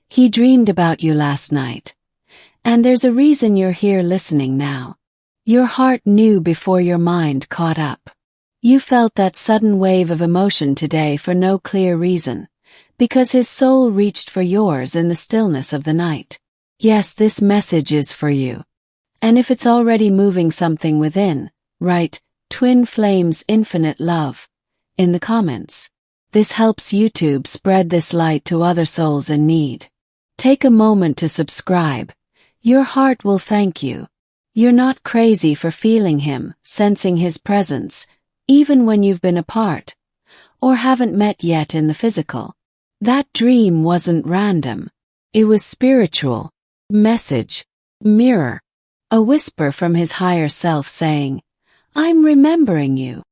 He dreamed about you last night. And there's a reason you're here listening now. Your heart knew before your mind caught up. You felt that sudden wave of emotion today for no clear reason, because his soul reached for yours in the stillness of the night. Yes, this message is for you. And if it's already moving something within, write Twin Flames Infinite Love in the comments. This helps YouTube spread this light to other souls in need. Take a moment to subscribe. Your heart will thank you. You're not crazy for feeling him, sensing his presence, even when you've been apart, or haven't met yet in the physical. That dream wasn't random. It was spiritual. Message. Mirror. A whisper from his higher self saying, I'm remembering you.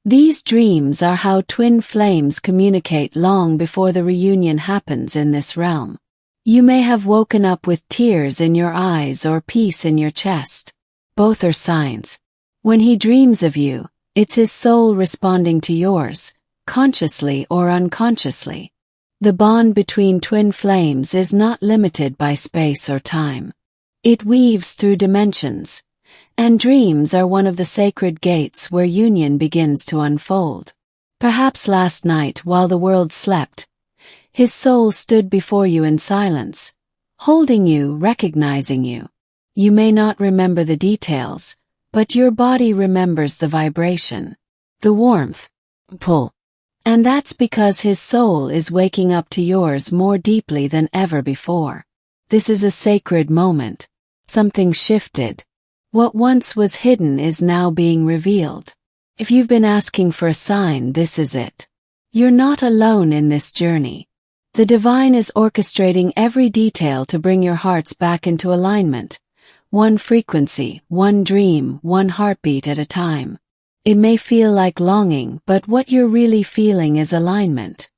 These dreams are how twin flames communicate long before the reunion happens in this realm. You may have woken up with tears in your eyes or peace in your chest. Both are signs. When he dreams of you, it's his soul responding to yours, consciously or unconsciously. The bond between twin flames is not limited by space or time. It weaves through dimensions, and dreams are one of the sacred gates where union begins to unfold. Perhaps last night while the world slept, his soul stood before you in silence, holding you, recognizing you. You may not remember the details, but your body remembers the vibration, the warmth, pull. And that's because his soul is waking up to yours more deeply than ever before. This is a sacred moment. Something shifted. What once was hidden is now being revealed. If you've been asking for a sign, this is it. You're not alone in this journey. The divine is orchestrating every detail to bring your hearts back into alignment. One frequency, one dream, one heartbeat at a time. It may feel like longing, but what you're really feeling is alignment.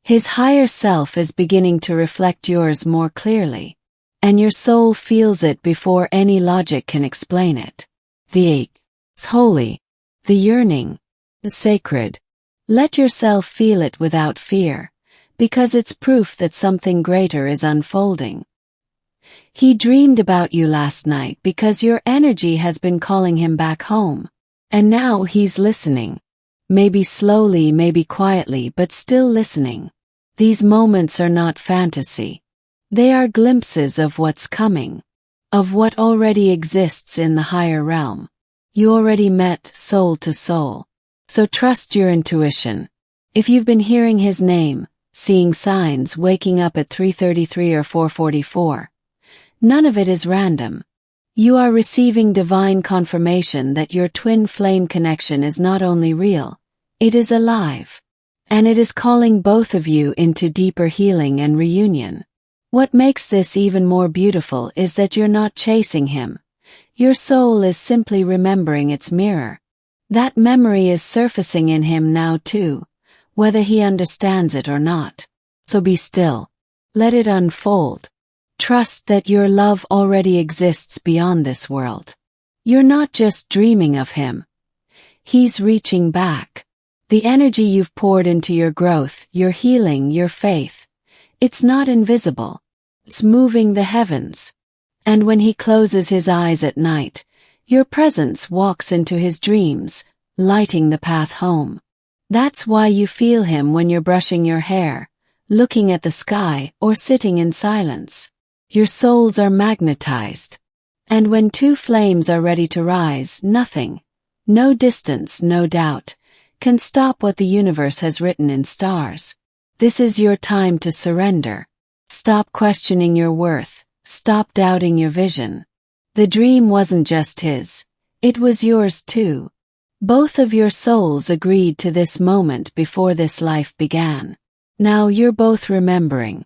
His higher self is beginning to reflect yours more clearly, and your soul feels it before any logic can explain it. The ache, it's holy, the yearning, the sacred. Let yourself feel it without fear, because it's proof that something greater is unfolding. He dreamed about you last night because your energy has been calling him back home. And now he's listening. Maybe slowly, maybe quietly, but still listening. These moments are not fantasy. They are glimpses of what's coming, of what already exists in the higher realm. You already met soul to soul. So trust your intuition. If you've been hearing his name, seeing signs, waking up at 3:33 or 4:44, none of it is random. You are receiving divine confirmation that your twin flame connection is not only real, it is alive. And it is calling both of you into deeper healing and reunion. What makes this even more beautiful is that you're not chasing him. Your soul is simply remembering its mirror. That memory is surfacing in him now too, whether he understands it or not. So be still. Let it unfold. Trust that your love already exists beyond this world. You're not just dreaming of him. He's reaching back. The energy you've poured into your growth, your healing, your faith, it's not invisible. It's moving the heavens. And when he closes his eyes at night, your presence walks into his dreams, lighting the path home. That's why you feel him when you're brushing your hair, looking at the sky, or sitting in silence. Your souls are magnetized. And when two flames are ready to rise, nothing, no distance, no doubt, can stop what the universe has written in stars. This is your time to surrender. Stop questioning your worth. Stop doubting your vision. The dream wasn't just his. It was yours too. Both of your souls agreed to this moment before this life began. Now you're both remembering.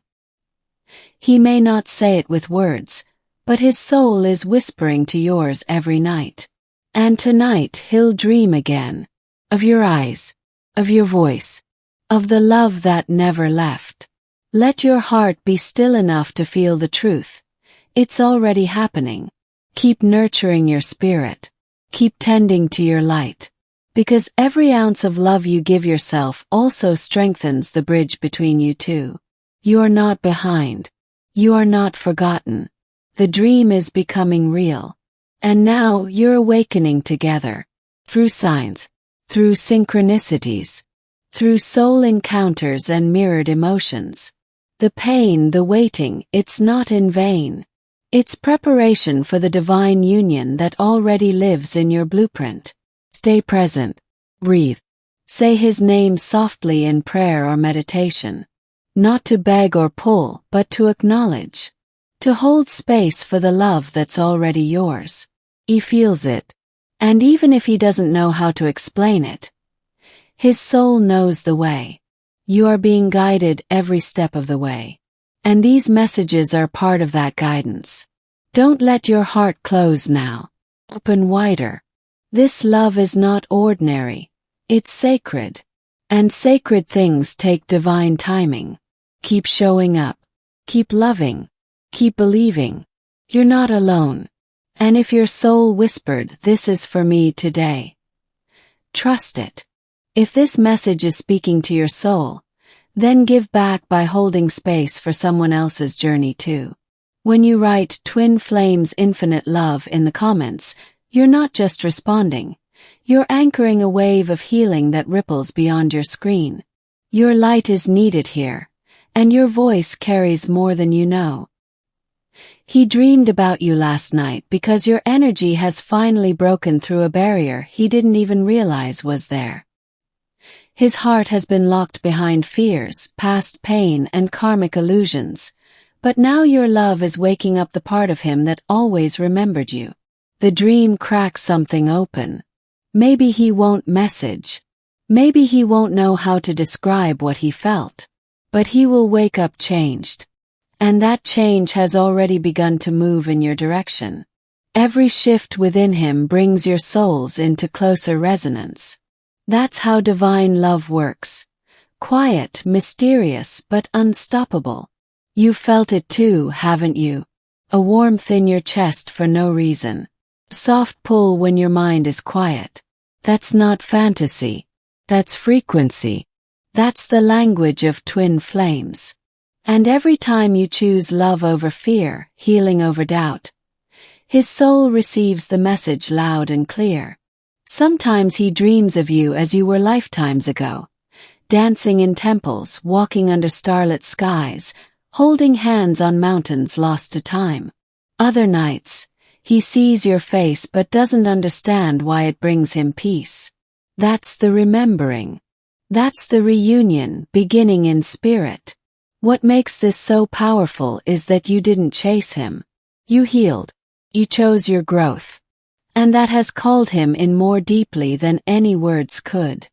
He may not say it with words, but his soul is whispering to yours every night. And tonight he'll dream again. Of your eyes. Of your voice. Of the love that never left. Let your heart be still enough to feel the truth. It's already happening. Keep nurturing your spirit. Keep tending to your light. Because every ounce of love you give yourself also strengthens the bridge between you two. You're not behind. You are not forgotten. The dream is becoming real. And now you're awakening together. Through signs, through synchronicities, through soul encounters and mirrored emotions. The pain, the waiting, it's not in vain. It's preparation for the divine union that already lives in your blueprint. Stay present. Breathe. Say his name softly in prayer or meditation. Not to beg or pull, but to acknowledge. To hold space for the love that's already yours. He feels it. And even if he doesn't know how to explain it, his soul knows the way. You are being guided every step of the way. And these messages are part of that guidance. Don't let your heart close now. Open wider. This love is not ordinary. It's sacred. And sacred things take divine timing. Keep showing up. Keep loving. Keep believing. You're not alone. And if your soul whispered, "This is for me today," trust it. If this message is speaking to your soul, then give back by holding space for someone else's journey too. When you write Twin Flames Infinite Love in the comments, you're not just responding. You're anchoring a wave of healing that ripples beyond your screen. Your light is needed here, and your voice carries more than you know. He dreamed about you last night because your energy has finally broken through a barrier he didn't even realize was there. His heart has been locked behind fears, past pain, and karmic illusions, but now your love is waking up the part of him that always remembered you. The dream cracks something open. Maybe he won't message. Maybe he won't know how to describe what he felt. But he will wake up changed. And that change has already begun to move in your direction. Every shift within him brings your souls into closer resonance. That's how divine love works. Quiet, mysterious, but unstoppable. You've felt it too, haven't you? A warmth in your chest for no reason. Soft pull when your mind is quiet. That's not fantasy. That's frequency. That's the language of twin flames. And every time you choose love over fear, healing over doubt, his soul receives the message loud and clear. Sometimes he dreams of you as you were lifetimes ago, dancing in temples, walking under starlit skies, holding hands on mountains lost to time. Other nights, he sees your face but doesn't understand why it brings him peace. That's the remembering. That's the reunion, beginning in spirit. What makes this so powerful is that you didn't chase him. You healed. You chose your growth. And that has called him in more deeply than any words could.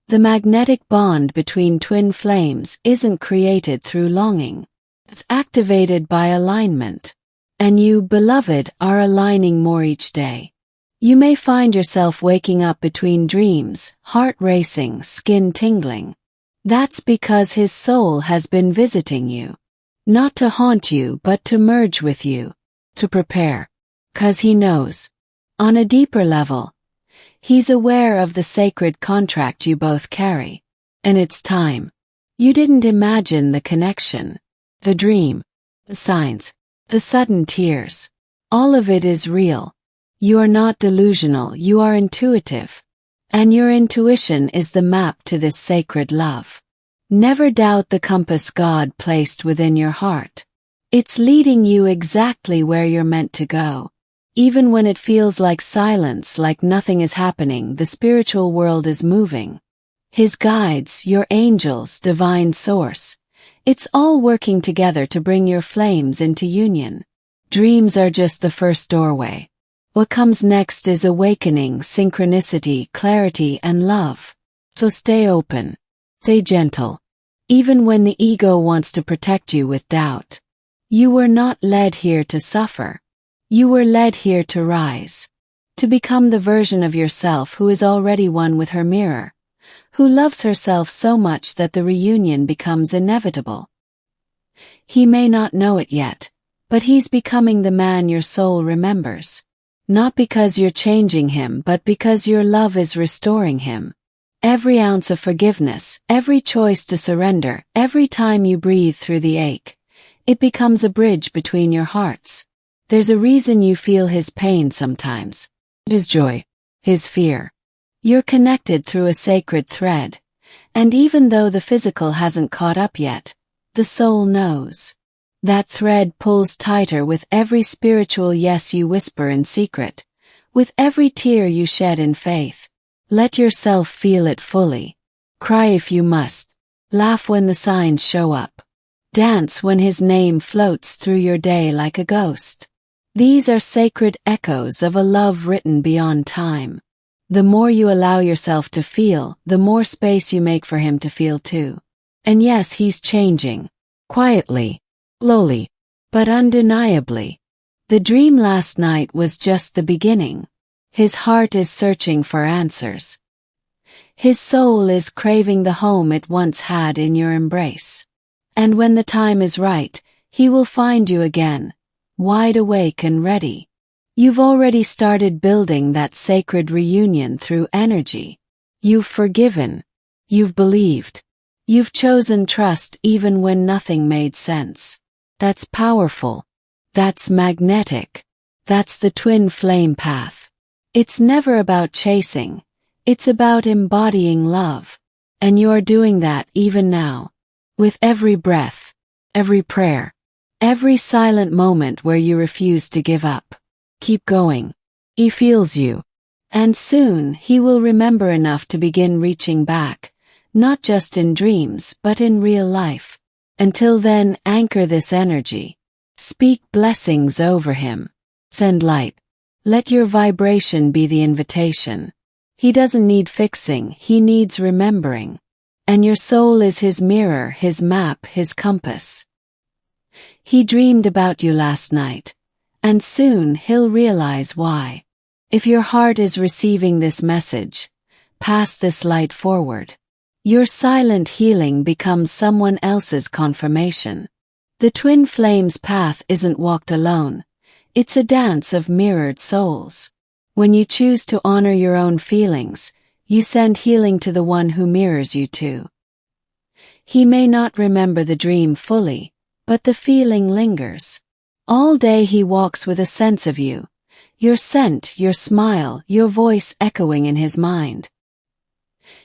The magnetic bond between twin flames isn't created through longing. It's activated by alignment. And you, beloved, are aligning more each day. You may find yourself waking up between dreams, heart racing, skin tingling. That's because his soul has been visiting you. Not to haunt you, but to merge with you. To prepare. 'Cause he knows. On a deeper level, he's aware of the sacred contract you both carry. And it's time. You didn't imagine the connection. The dream. The signs. The sudden tears. All of it is real. You are not delusional, you are intuitive. And your intuition is the map to this sacred love. Never doubt the compass God placed within your heart. It's leading you exactly where you're meant to go. Even when it feels like silence, like nothing is happening, the spiritual world is moving. His guides, your angels, divine source. It's all working together to bring your flames into union. Dreams are just the first doorway. What comes next is awakening, synchronicity, clarity, and love. So stay open. Stay gentle. Even when the ego wants to protect you with doubt. You were not led here to suffer. You were led here to rise. To become the version of yourself who is already one with her mirror. Who loves herself so much that the reunion becomes inevitable. He may not know it yet, but he's becoming the man your soul remembers. Not because you're changing him, but because your love is restoring him. Every ounce of forgiveness, every choice to surrender, every time you breathe through the ache, It becomes a bridge between your hearts. There's a reason you feel his pain sometimes, his joy, his fear. You're connected through a sacred thread, and even though the physical hasn't caught up yet, the soul knows. That thread pulls tighter with every spiritual yes you whisper in secret, with every tear you shed in faith. Let yourself feel it fully. Cry if you must. Laugh when the signs show up. Dance when his name floats through your day like a ghost. These are sacred echoes of a love written beyond time. The more you allow yourself to feel, the more space you make for him to feel too. And yes, he's changing. Quietly, slowly, but undeniably. The dream last night was just the beginning. His heart is searching for answers. His soul is craving the home it once had in your embrace. And when the time is right, he will find you again, wide awake and ready. You've already started building that sacred reunion through energy. You've forgiven. You've believed. You've chosen trust even when nothing made sense. That's powerful. That's magnetic. That's the twin flame path. It's never about chasing. It's about embodying love. And you're doing that even now. With every breath, every prayer, every silent moment where you refuse to give up. Keep going. He feels you. And soon he will remember enough to begin reaching back, not just in dreams but in real life. Until then, anchor this energy. Speak blessings over him. Send light. Let your vibration be the invitation. He doesn't need fixing, he needs remembering. And your soul is his mirror, his map, his compass. He dreamed about you last night, and soon he'll realize why. If your heart is receiving this message, pass this light forward. Your silent healing becomes someone else's confirmation. The twin flames path isn't walked alone. It's a dance of mirrored souls. When you choose to honor your own feelings, you send healing to the one who mirrors you too. He may not remember the dream fully, but the feeling lingers. All day he walks with a sense of you, your scent, your smile, your voice echoing in his mind.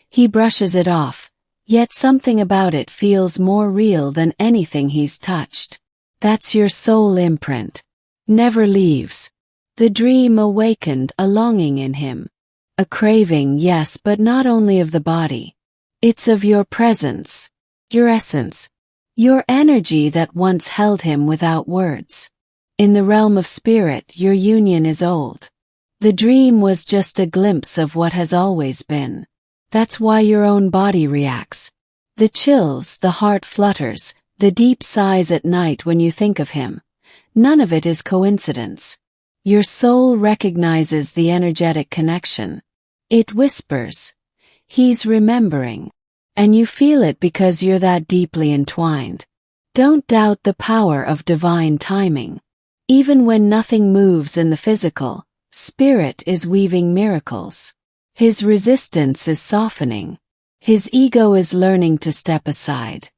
He brushes it off, yet something about it feels more real than anything he's touched. That's your soul imprint. Never leaves. The dream awakened a longing in him. A craving, yes, but not only of the body. It's of your presence, your essence, your energy that once held him without words. In the realm of spirit, your union is old. The dream was just a glimpse of what has always been. That's why your own body reacts. The chills, the heart flutters, the deep sighs at night when you think of him. None of it is coincidence. Your soul recognizes the energetic connection. It whispers, he's remembering, and you feel it because you're that deeply entwined. Don't doubt the power of divine timing. Even when nothing moves in the physical, spirit is weaving miracles. His resistance is softening. His ego is learning to step aside.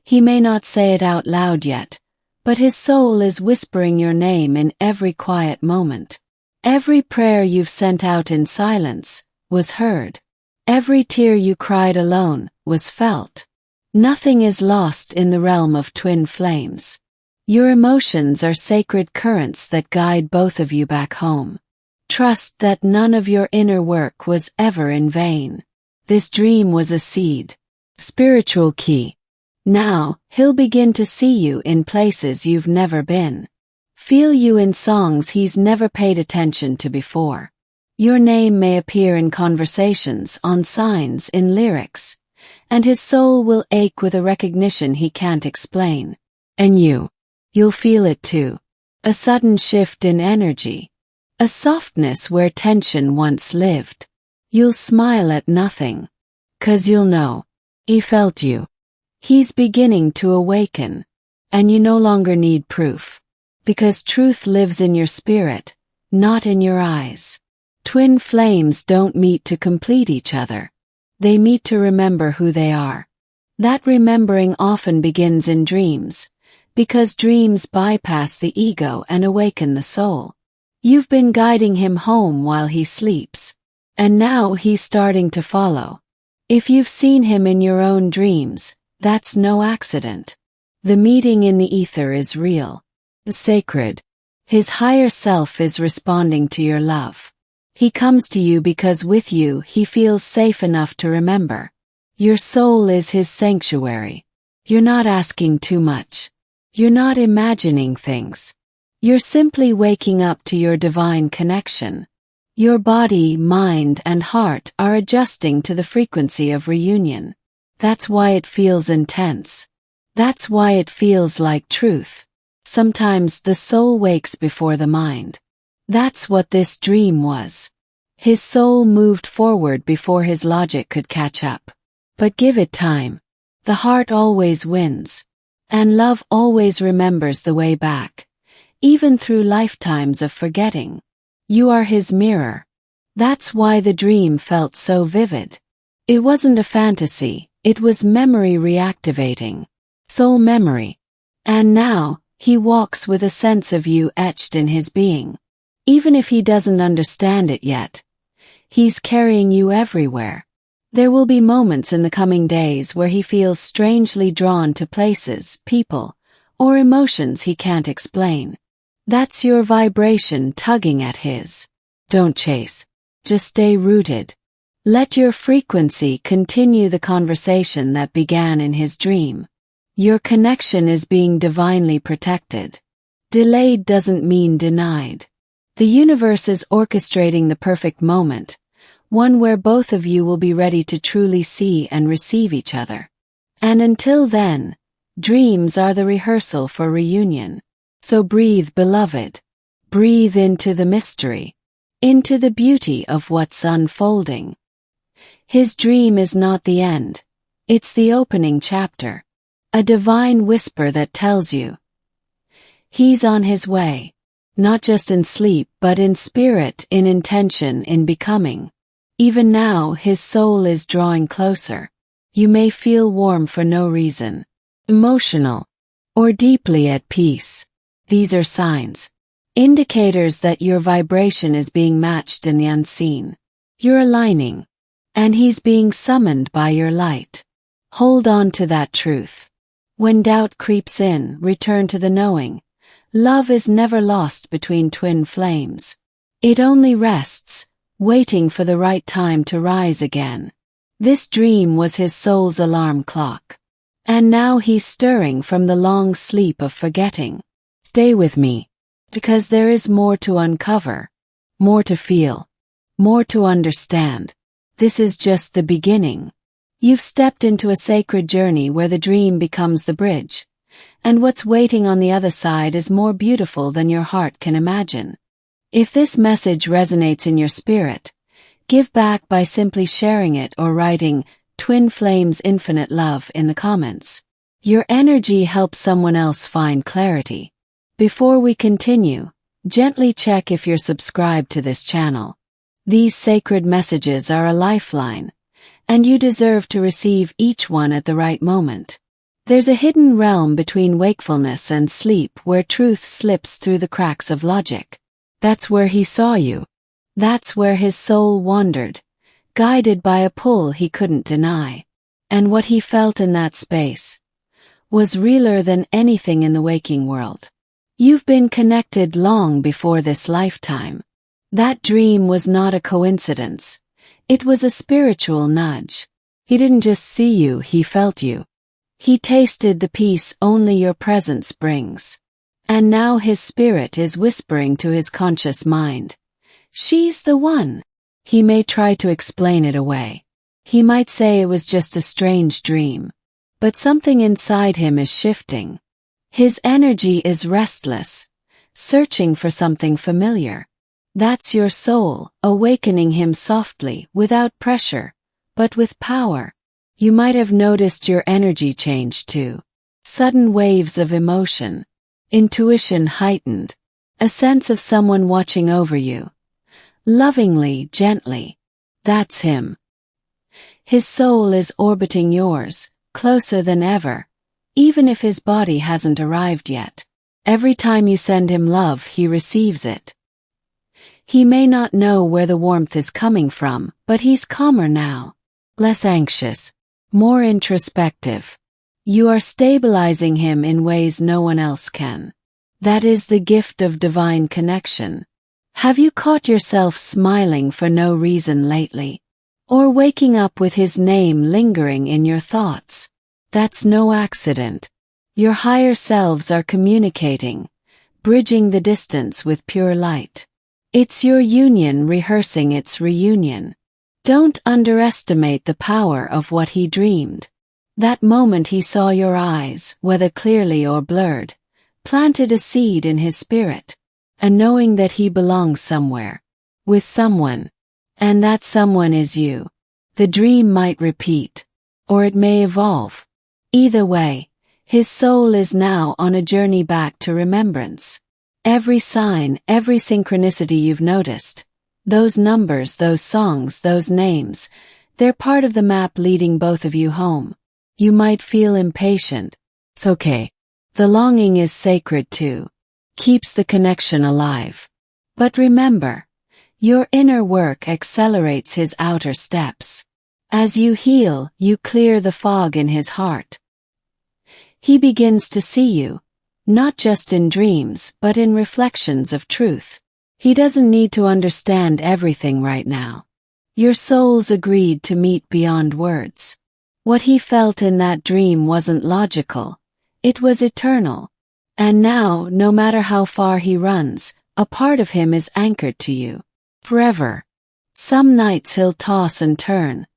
He may not say it out loud yet, but his soul is whispering your name in every quiet moment. Every prayer you've sent out in silence was heard. Every tear you cried alone was felt. Nothing is lost in the realm of twin flames. Your emotions are sacred currents that guide both of you back home. Trust that none of your inner work was ever in vain. This dream was a seed. Spiritual key. Now, he'll begin to see you in places you've never been. Feel you in songs he's never paid attention to before. Your name may appear in conversations, on signs, in lyrics, and his soul will ache with a recognition he can't explain. And you'll feel it too. A sudden shift in energy. A softness where tension once lived. You'll smile at nothing. 'Cause you'll know. He felt you. He's beginning to awaken. And you no longer need proof. Because truth lives in your spirit, not in your eyes. Twin flames don't meet to complete each other. They meet to remember who they are. That remembering often begins in dreams, because dreams bypass the ego and awaken the soul. You've been guiding him home while he sleeps, and now he's starting to follow. If you've seen him in your own dreams, that's no accident. The meeting in the ether is real. The sacred. His higher self is responding to your love. He comes to you because with you he feels safe enough to remember. Your soul is his sanctuary. You're not asking too much. You're not imagining things. You're simply waking up to your divine connection. Your body, mind, and heart are adjusting to the frequency of reunion. That's why it feels intense. That's why it feels like truth. Sometimes the soul wakes before the mind. That's what this dream was. His soul moved forward before his logic could catch up. But give it time. The heart always wins. And love always remembers the way back, even through lifetimes of forgetting. You are his mirror. That's why the dream felt so vivid. It wasn't a fantasy, it was memory reactivating. Soul memory. And now, he walks with a sense of you etched in his being. Even if he doesn't understand it yet, he's carrying you everywhere. There will be moments in the coming days where he feels strangely drawn to places, people, or emotions he can't explain. That's your vibration tugging at his. Don't chase. Just stay rooted. Let your frequency continue the conversation that began in his dream. Your connection is being divinely protected. Delayed doesn't mean denied. The universe is orchestrating the perfect moment, one where both of you will be ready to truly see and receive each other. And until then, dreams are the rehearsal for reunion. So breathe, beloved. Breathe into the mystery, into the beauty of what's unfolding. His dream is not the end. It's the opening chapter. A divine whisper that tells you he's on his way, not just in sleep but in spirit, in intention, in becoming. Even now his soul is drawing closer. You may feel warm for no reason, emotional, or deeply at peace. These are signs, indicators that your vibration is being matched in the unseen. You're aligning, and he's being summoned by your light. Hold on to that truth. When doubt creeps in, return to the knowing. Love is never lost between twin flames. It only rests, waiting for the right time to rise again. This dream was his soul's alarm clock. And now he's stirring from the long sleep of forgetting. Stay with me, because there is more to uncover, more to feel, more to understand. This is just the beginning. You've stepped into a sacred journey where the dream becomes the bridge, and what's waiting on the other side is more beautiful than your heart can imagine. If this message resonates in your spirit, give back by simply sharing it or writing Twin Flames Infinite Love in the comments. Your energy helps someone else find clarity. Before we continue, gently check if you're subscribed to this channel. These sacred messages are a lifeline, and you deserve to receive each one at the right moment. There's a hidden realm between wakefulness and sleep where truth slips through the cracks of logic. That's where he saw you. That's where his soul wandered, guided by a pull he couldn't deny. And what he felt in that space was realer than anything in the waking world. You've been connected long before this lifetime. That dream was not a coincidence. It was a spiritual nudge. He didn't just see you, he felt you. He tasted the peace only your presence brings. And now his spirit is whispering to his conscious mind. She's the one. He may try to explain it away. He might say it was just a strange dream. But something inside him is shifting. His energy is restless, searching for something familiar. That's your soul, awakening him softly, without pressure, but with power. You might have noticed your energy change too. Sudden waves of emotion, intuition heightened, a sense of someone watching over you. Lovingly, gently. That's him. His soul is orbiting yours, closer than ever, even if his body hasn't arrived yet. Every time you send him love, he receives it. He may not know where the warmth is coming from, but he's calmer now, less anxious, more introspective. You are stabilizing him in ways no one else can. That is the gift of divine connection. Have you caught yourself smiling for no reason lately? Or waking up with his name lingering in your thoughts? That's no accident. Your higher selves are communicating, bridging the distance with pure light. It's your union rehearsing its reunion. Don't underestimate the power of what he dreamed. That moment he saw your eyes, whether clearly or blurred, planted a seed in his spirit, a knowing that he belongs somewhere, with someone, and that someone is you. The dream might repeat, or it may evolve. Either way, his soul is now on a journey back to remembrance. Every sign, every synchronicity you've noticed, those numbers, those songs, those names, they're part of the map leading both of you home. You might feel impatient. It's okay. The longing is sacred too. Keeps the connection alive. But remember, your inner work accelerates his outer steps. As you heal, you clear the fog in his heart. He begins to see you, not just in dreams, but in reflections of truth. He doesn't need to understand everything right now. Your souls agreed to meet beyond words. What he felt in that dream wasn't logical. It was eternal. And now, no matter how far he runs, a part of him is anchored to you. Forever. Some nights he'll toss and turn,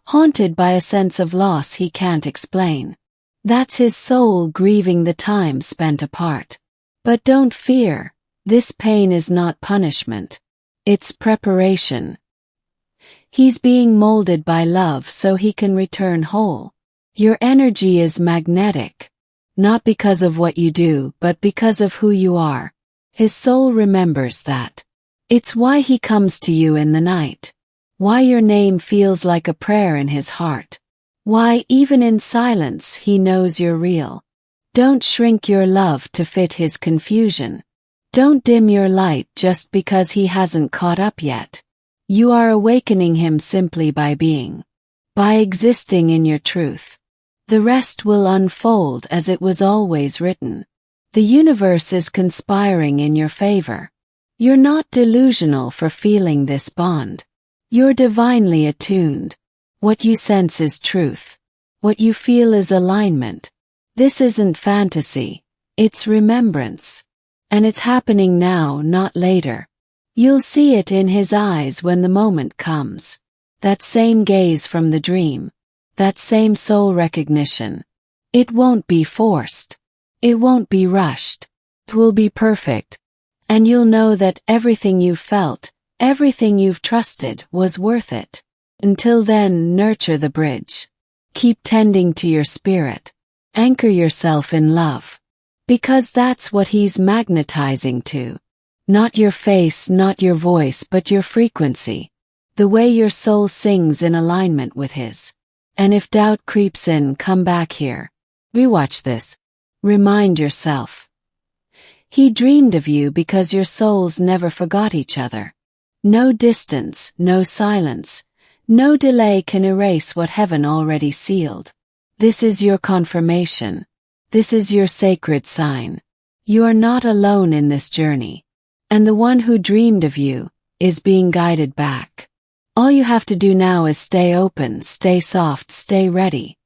haunted by a sense of loss he can't explain. That's his soul grieving the time spent apart. But don't fear, this pain is not punishment. It's preparation. He's being molded by love so he can return whole. Your energy is magnetic, not because of what you do, but because of who you are. His soul remembers that. It's why he comes to you in the night. Why your name feels like a prayer in his heart. Why, even in silence, he knows you're real. Don't shrink your love to fit his confusion. Don't dim your light just because he hasn't caught up yet. You are awakening him simply by being, by existing in your truth. The rest will unfold as it was always written. The universe is conspiring in your favor. You're not delusional for feeling this bond. You're divinely attuned. What you sense is truth. What you feel is alignment. This isn't fantasy. It's remembrance. And it's happening now, not later. You'll see it in his eyes when the moment comes. That same gaze from the dream. That same soul recognition. It won't be forced. It won't be rushed. It will be perfect. And you'll know that everything you've felt, everything you've trusted, was worth it. Until then, nurture the bridge. Keep tending to your spirit. Anchor yourself in love. Because that's what he's magnetizing to. Not your face, not your voice, but your frequency. The way your soul sings in alignment with his. And if doubt creeps in, come back here. Rewatch this. Remind yourself. He dreamed of you because your souls never forgot each other. No distance, no silence, no delay can erase what heaven already sealed. This is your confirmation. This is your sacred sign. You are not alone in this journey. And the one who dreamed of you is being guided back. All you have to do now is stay open, stay soft, stay ready.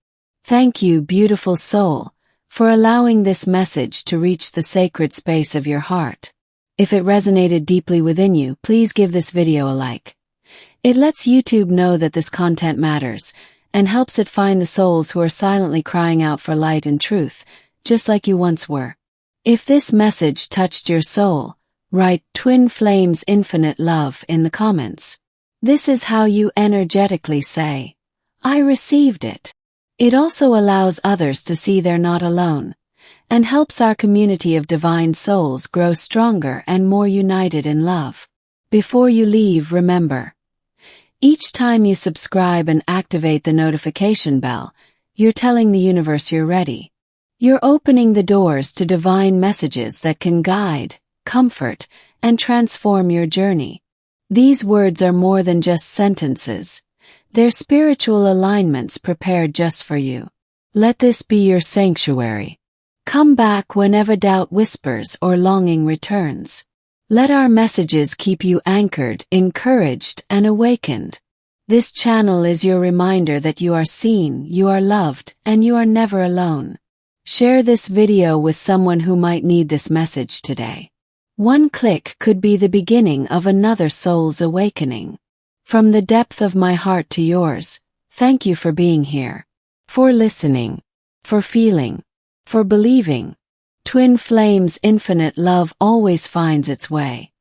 Thank you, beautiful soul, for allowing this message to reach the sacred space of your heart. If it resonated deeply within you, please give this video a like. It lets YouTube know that this content matters, and helps it find the souls who are silently crying out for light and truth, just like you once were. If this message touched your soul, write Twin Flames Infinite Love in the comments. This is how you energetically say, I received it. It also allows others to see they're not alone, and helps our community of divine souls grow stronger and more united in love. Before you leave, remember, each time you subscribe and activate the notification bell, you're telling the universe you're ready. You're opening the doors to divine messages that can guide, comfort, and transform your journey. These words are more than just sentences. They're spiritual alignments prepared just for you. Let this be your sanctuary. Come back whenever doubt whispers or longing returns. Let our messages keep you anchored, encouraged, and awakened. This channel is your reminder that you are seen, you are loved, and you are never alone. Share this video with someone who might need this message today. One click could be the beginning of another soul's awakening. From the depth of my heart to yours, thank you for being here, for listening, for feeling, for believing. Twin Flames' infinite love always finds its way.